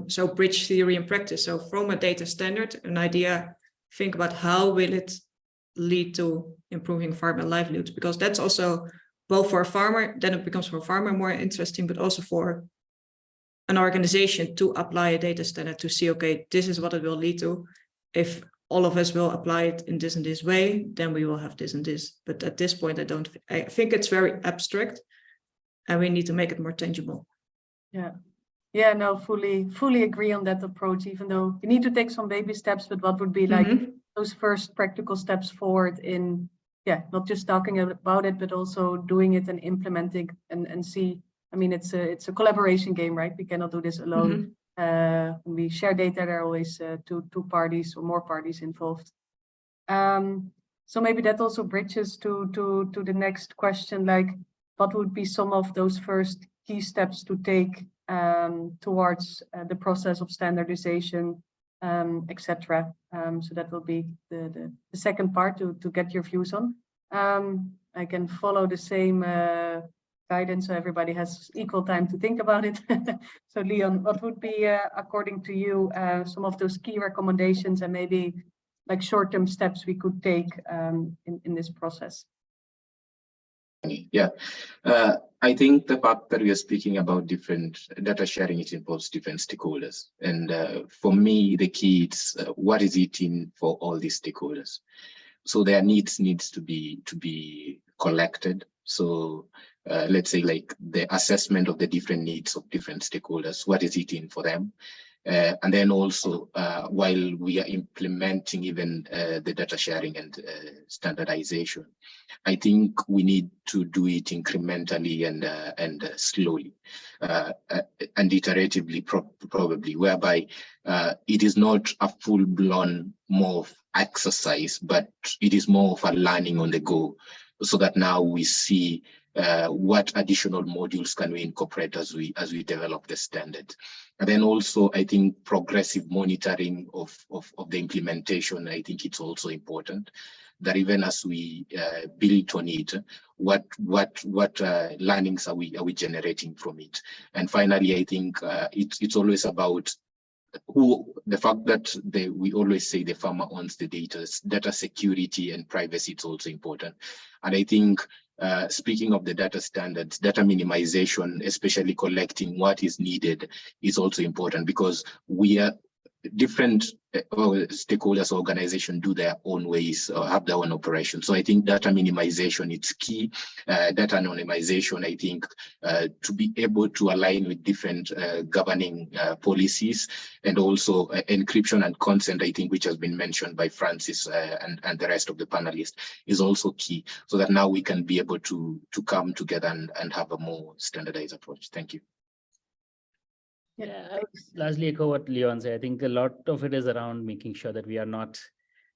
So bridge theory and practice. So from a data standard, an idea, think about how will it lead to improving farmer livelihoods, because that's also both for a farmer, then it becomes for a farmer more interesting, but also for an organization to apply a data standard to see, okay, this is what it will lead to. If all of us will apply it in this and this way, then we will have this and this. But at this point, I think it's very abstract, and we need to make it more tangible. Yeah, no, fully agree on that approach, even though you need to take some baby steps, but what would be like those first practical steps forward in, not just talking about it, but also doing it and implementing and see. I mean, it's a collaboration game, right? We cannot do this alone. When we share data, there are always two parties or more parties involved. So maybe that also bridges to the next question, like what would be some of those first key steps to take towards the process of standardization, etc. So that will be the second part to get your views on. I can follow the same guidance, so everybody has equal time to think about it. So Leon, what would be, according to you, some of those key recommendations and maybe like short-term steps we could take in this process? Yeah, I think the part that we are speaking about different data sharing, it involves different stakeholders. And for me, the key is what is it in for all these stakeholders? So their needs to be collected. So let's say like the assessment of the different needs of different stakeholders, what is it in for them? And then also, while we are implementing even the data sharing and standardization, I think we need to do it incrementally and slowly and iteratively, probably, whereby it is not a full-blown more of exercise, but it is more of a learning on the go, so that now we see what additional modules can we incorporate as we develop the standard. And then also, I think progressive monitoring of the implementation, I think it's also important that even as we build on it, what learnings are we generating from it? And finally, I think it's always about the fact that we always say the farmer owns the data security and privacy. It's also important. And I think speaking of the data standards, data minimization, especially collecting what is needed, is also important, because we are different stakeholders, organizations do their own ways or have their own operations. So I think data minimization, it's key. Data anonymization, I think, to be able to align with different governing policies, and also encryption and consent, I think, which has been mentioned by Francis and the rest of the panelists, is also key, so that now we can be able to come together and have a more standardized approach. Thank you. Yeah, I would largely echo what Leon said. I think a lot of it is around making sure that we are not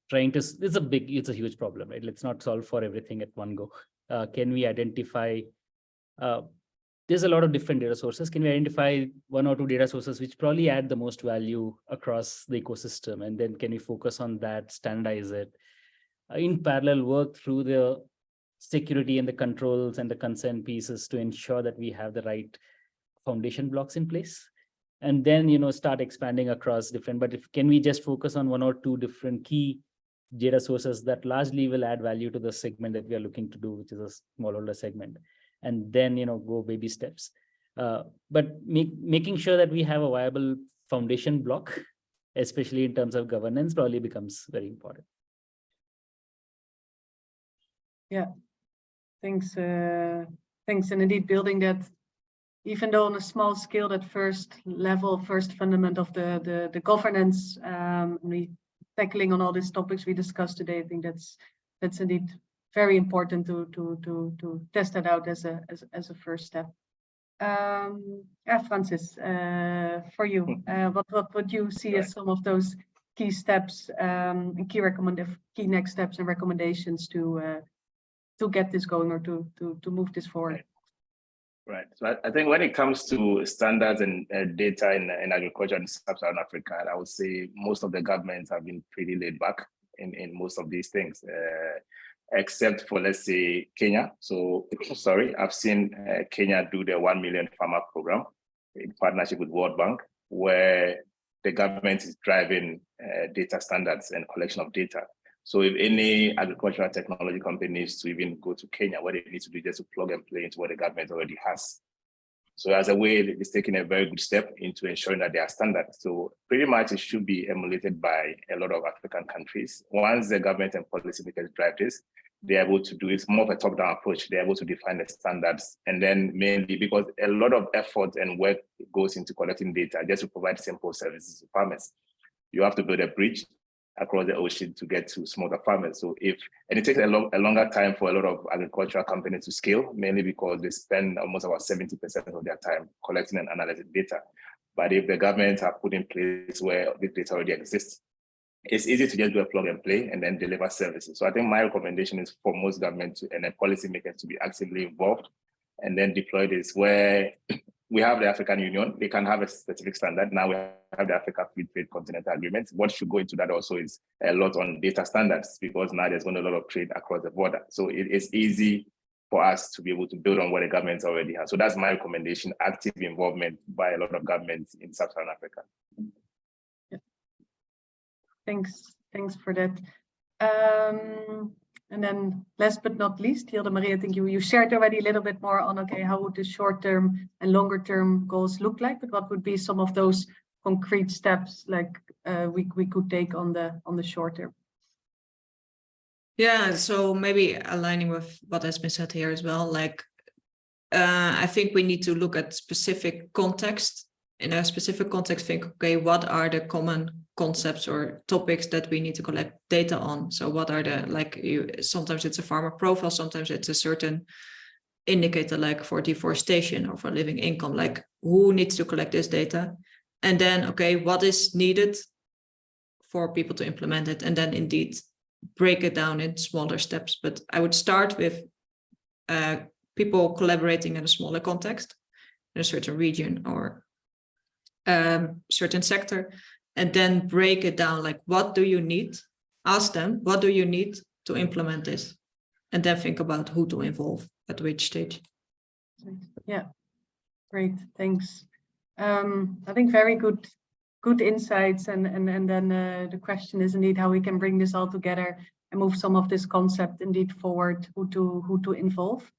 trying to, it's a huge problem, right? Let's not solve for everything at one go. Can we identify, there's a lot of different data sources. Can we identify one or two data sources which probably add the most value across the ecosystem? And then can we focus on that, standardize it, in parallel work through the security and the controls and the consent pieces to ensure that we have the right foundation blocks in place? And then, start expanding across different, but can we just focus on one or two different key data sources that largely will add value to the segment that we are looking to do, which is a smallholder segment, and then, go baby steps. But making sure that we have a viable foundation block, especially in terms of governance, probably becomes very important. Yeah, thanks. Thanks. And indeed, building that, even though on a small scale, that first fundament of the governance, tackling on all these topics we discussed today, I think that's indeed very important to test that out as a first step. Francis, for you, what would you see as some of those key steps, and key next steps and recommendations to get this going, or to move this forward? Right. So I think when it comes to standards and data in agriculture in Sub-Saharan Africa, I would say most of the governments have been pretty laid back in most of these things. except for, let's say, Kenya. So, sorry, I've seen Kenya do the 1 million farmer program in partnership with World Bank, where the government is driving data standards and collection of data. So if any agricultural technology company needs to even go to Kenya, what they need to do is just to plug and play into what the government already has. So as a way, it's taking a very good step into ensuring that they are standards. So pretty much it should be emulated by a lot of African countries. Once the government and policymakers drive this, they're able to do it more of a top-down approach. They're able to define the standards. And then mainly because a lot of effort and work goes into collecting data just to provide simple services to farmers. You have to build a bridge across the ocean to get to smallholder farmers. So and it takes a longer time for a lot of agricultural companies to scale, mainly because they spend almost about 70% of their time collecting and analyzing data. But if the governments are put in place where this data already exists, it's easy to just do a plug and play and then deliver services. So I think my recommendation is for most governments and then policymakers to be actively involved and then deploy this where we have the African Union, they can have a specific standard. Now we have the Africa Free Trade Continental Agreement. What should go into that also is a lot on data standards, because now there's going to be a lot of trade across the border. So it's easy for us to be able to build on what the government already has. So that's my recommendation, active involvement by a lot of governments in Sub-Saharan Africa. Yeah. Thanks for that. And then last but not least, Hilde Marie, I think you shared already a little bit more on, okay, how would the short-term and longer-term goals look like, but what would be some of those concrete steps like we could take on the short term? Yeah, so maybe aligning with what has been said here as well, like I think we need to look at specific context. In a specific context, think, okay, what are the common concepts or topics that we need to collect data on? So what are sometimes it's a farmer profile, sometimes it's a certain indicator like for deforestation or for living income, like who needs to collect this data? And then, okay, what is needed for people to implement it? And then indeed break it down in smaller steps. But I would start with people collaborating in a smaller context, in a certain region or certain sector, and then break it down, like what do you need? Ask them, what do you need to implement this? And then think about who to involve at which stage. Yeah, great, thanks. I think very good insights, and then the question is indeed how we can bring this all together and move some of this concept indeed forward, who to involve.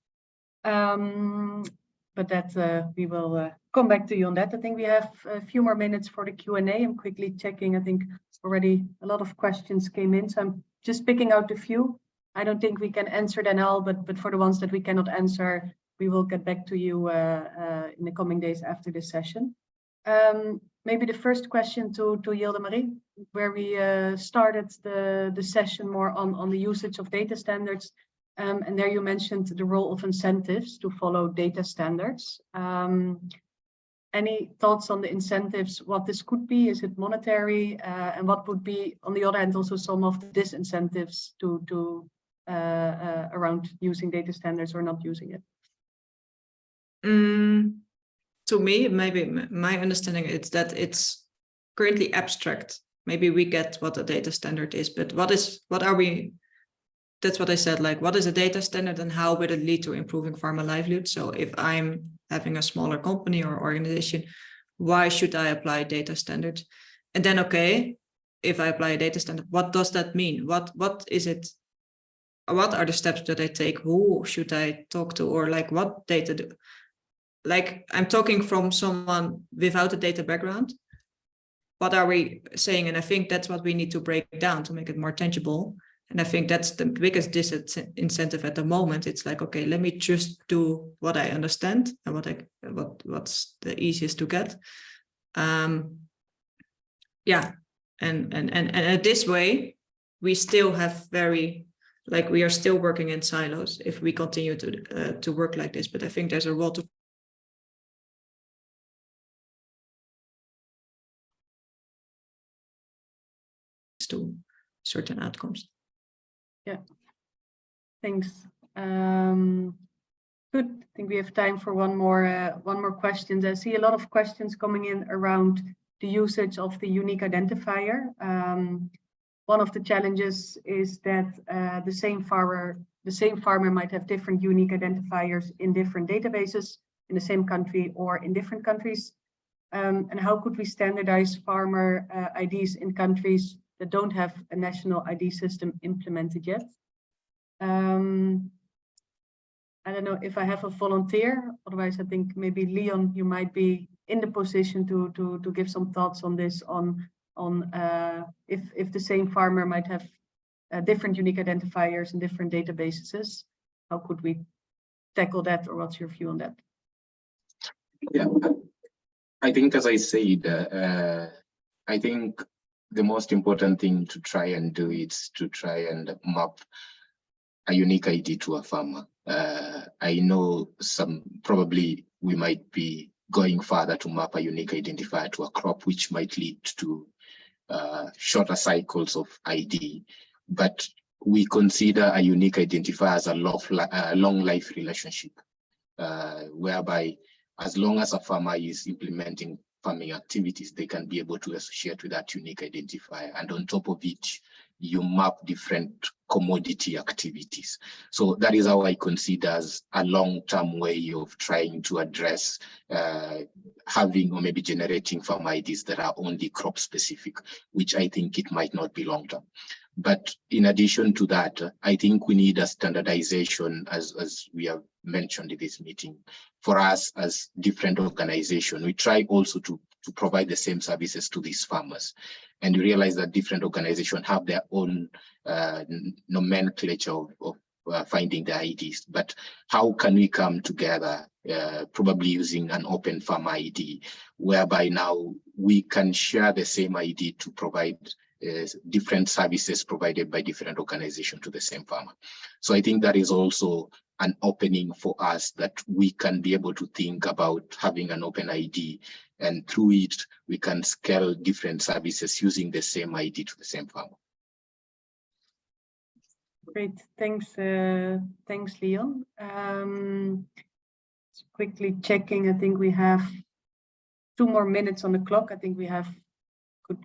But that we will come back to you on that. I think we have a few more minutes for the Q&A. I'm quickly checking. I think already a lot of questions came in, so I'm just picking out a few. I don't think we can answer them all, but for the ones that we cannot answer, we will get back to you in the coming days after this session. Maybe the first question to Hilde Marie, where we started the session more on the usage of data standards. And there you mentioned the role of incentives to follow data standards. Any thoughts on the incentives, what this could be? Is it monetary? And what would be, on the other hand, also some of the disincentives to around using data standards or not using it? To me, maybe my understanding is that it's currently abstract. Maybe we get what a data standard is, but what are we? That's what I said, like, what is a data standard and how will it lead to improving farmer livelihood? So if I'm having a smaller company or organization, why should I apply data standards? And then, okay, if I apply a data standard, what does that mean? What is it? What are the steps that I take? Who should I talk to? Or like what data do? Like I'm talking from someone without a data background. What are we saying? And I think that's what we need to break down to make it more tangible. And I think that's the biggest disincentive at the moment. It's like, okay, let me just do what I understand and what's the easiest to get. Yeah, and this way we still have we are still working in silos if we continue to work like this. But I think there's a role to certain outcomes. Yeah, thanks. Good. I think we have time for one more question. I see a lot of questions coming in around the usage of the unique identifier. one of the challenges is that the same farmer might have different unique identifiers in different databases in the same country or in different countries. And how could we standardize farmer IDs in countries that don't have a national ID system implemented yet? I don't know if I have a volunteer, otherwise I think maybe Leon, you might be in the position to give some thoughts on this, on if the same farmer might have different unique identifiers in different databases. How could we tackle that, or what's your view on that? Yeah, I think, as I said, I think the most important thing to try and do is to try and map a unique ID to a farmer. I know probably we might be going further to map a unique identifier to a crop, which might lead to shorter cycles of ID, but we consider a unique identifier as a long life relationship, whereby as long as a farmer is implementing farming activities, they can be able to associate with that unique identifier. And on top of it, you map different commodity activities. So that is how I consider as a long-term way of trying to address having or maybe generating farm IDs that are only crop specific, which I think it might not be long-term. But in addition to that, I think we need a standardization, as we have mentioned in this meeting. For us as different organizations, we try also to provide the same services to these farmers. And you realize that different organizations have their own nomenclature of finding the IDs. But how can we come together, probably using an open farm ID, whereby now we can share the same ID to provide different services provided by different organizations to the same farmer. So I think that is also an opening for us, that we can be able to think about having an open ID, and through it, we can scale different services using the same ID to the same farmer. Great, thanks, thanks, Leon. Quickly checking, I think we have 2 more minutes on the clock. I think we have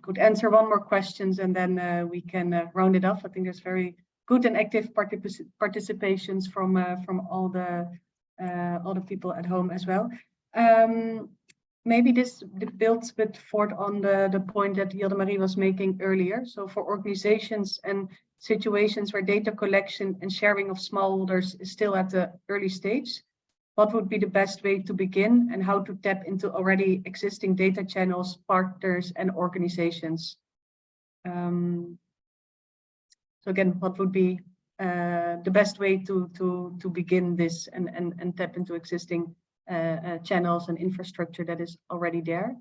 could answer 1 more questions, and then we can round it off. I think there's very good and active participations from all the people at home as well. Maybe this builds a bit forward on the point that Hilde Marie was making earlier. So for organizations and situations where data collection and sharing of smallholders is still at the early stage, what would be the best way to begin, and how to tap into already existing data channels, partners, and organizations? So again, what would be the best way to begin this and tap into existing channels and infrastructure that is already there?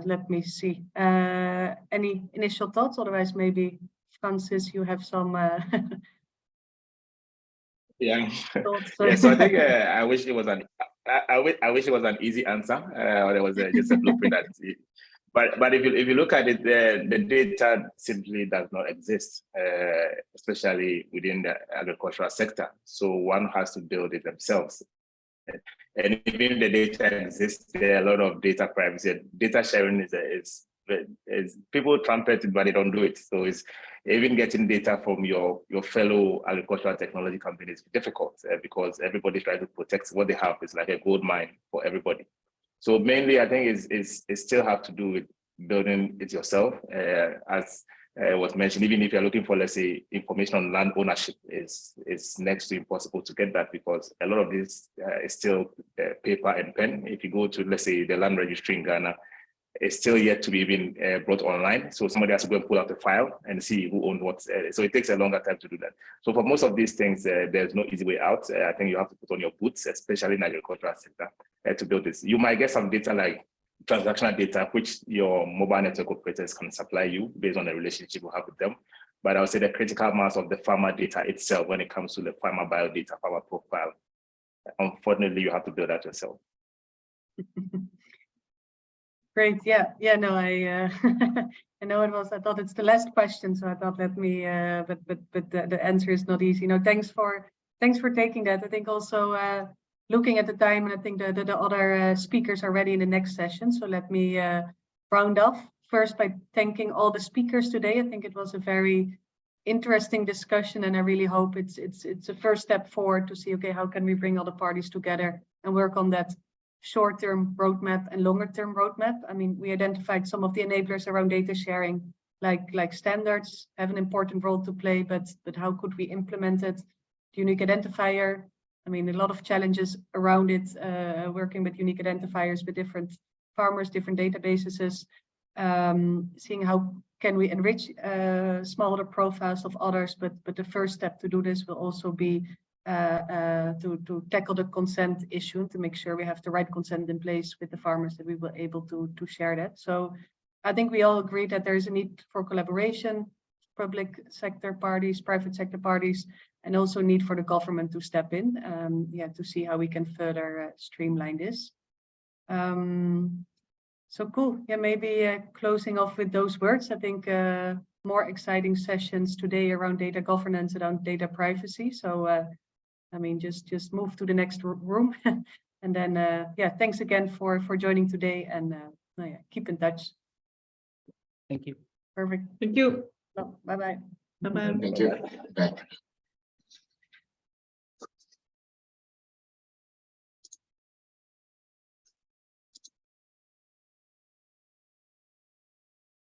Let me see. Any initial thoughts? Otherwise, maybe Francis, you have some yeah. thoughts. Yeah. So I think I wish it was I wish it was an easy answer, or there was just a blueprint that. But if you look at it, the data simply does not exist, especially within the agricultural sector. So one has to build it themselves. And even the data exists, there are a lot of data privacy. Data sharing is people trumpet it, but they don't do it. So it's even getting data from your fellow agricultural technology companies is difficult, because everybody tries to protect what they have. It's like a gold mine for everybody. So mainly, I think it still have to do with building it yourself. As was mentioned, even if you're looking for, let's say, information on land ownership, is next to impossible to get that, because a lot of this is still paper and pen. If you go to, let's say, the land registry in Ghana, it's still yet to be even brought online. So somebody has to go and pull out the file and see who owns what. So it takes a longer time to do that. So for most of these things, there's no easy way out. I think you have to put on your boots, especially in the agricultural sector, to build this. You might get some data like transactional data, which your mobile network operators can supply you based on the relationship you have with them. But I would say the critical mass of the farmer data itself, when it comes to the farmer biodata, farmer profile, unfortunately, you have to build that yourself. Great. Yeah. No, I I know it was. I thought it's the last question, so I thought let me. But the answer is not easy. No, thanks for taking that. I think also looking at the time, and I think the other speakers are ready in the next session. So let me round off first by thanking all the speakers today. I think it was a very interesting discussion, and I really hope it's a first step forward to see, okay, how can we bring all the parties together and work on that short-term roadmap and longer-term roadmap. I mean, we identified some of the enablers around data sharing, like standards have an important role to play, but how could we implement it? The unique identifier, I mean, a lot of challenges around it, working with unique identifiers with different farmers, different databases, seeing how can we enrich smallholder profiles of others, but the first step to do this will also be to tackle the consent issue, to make sure we have the right consent in place with the farmers, that we will able to share that. So I think we all agree that there is a need for collaboration, public sector parties, private sector parties, and also need for the government to step in, to see how we can further streamline this. So cool. Yeah, maybe closing off with those words. I think more exciting sessions today around data governance, around data privacy. So I mean, just move to the next room, and then thanks again for joining today, and keep in touch. Thank you. Perfect. Thank you. Bye bye. Bye bye. Thank you. Bye.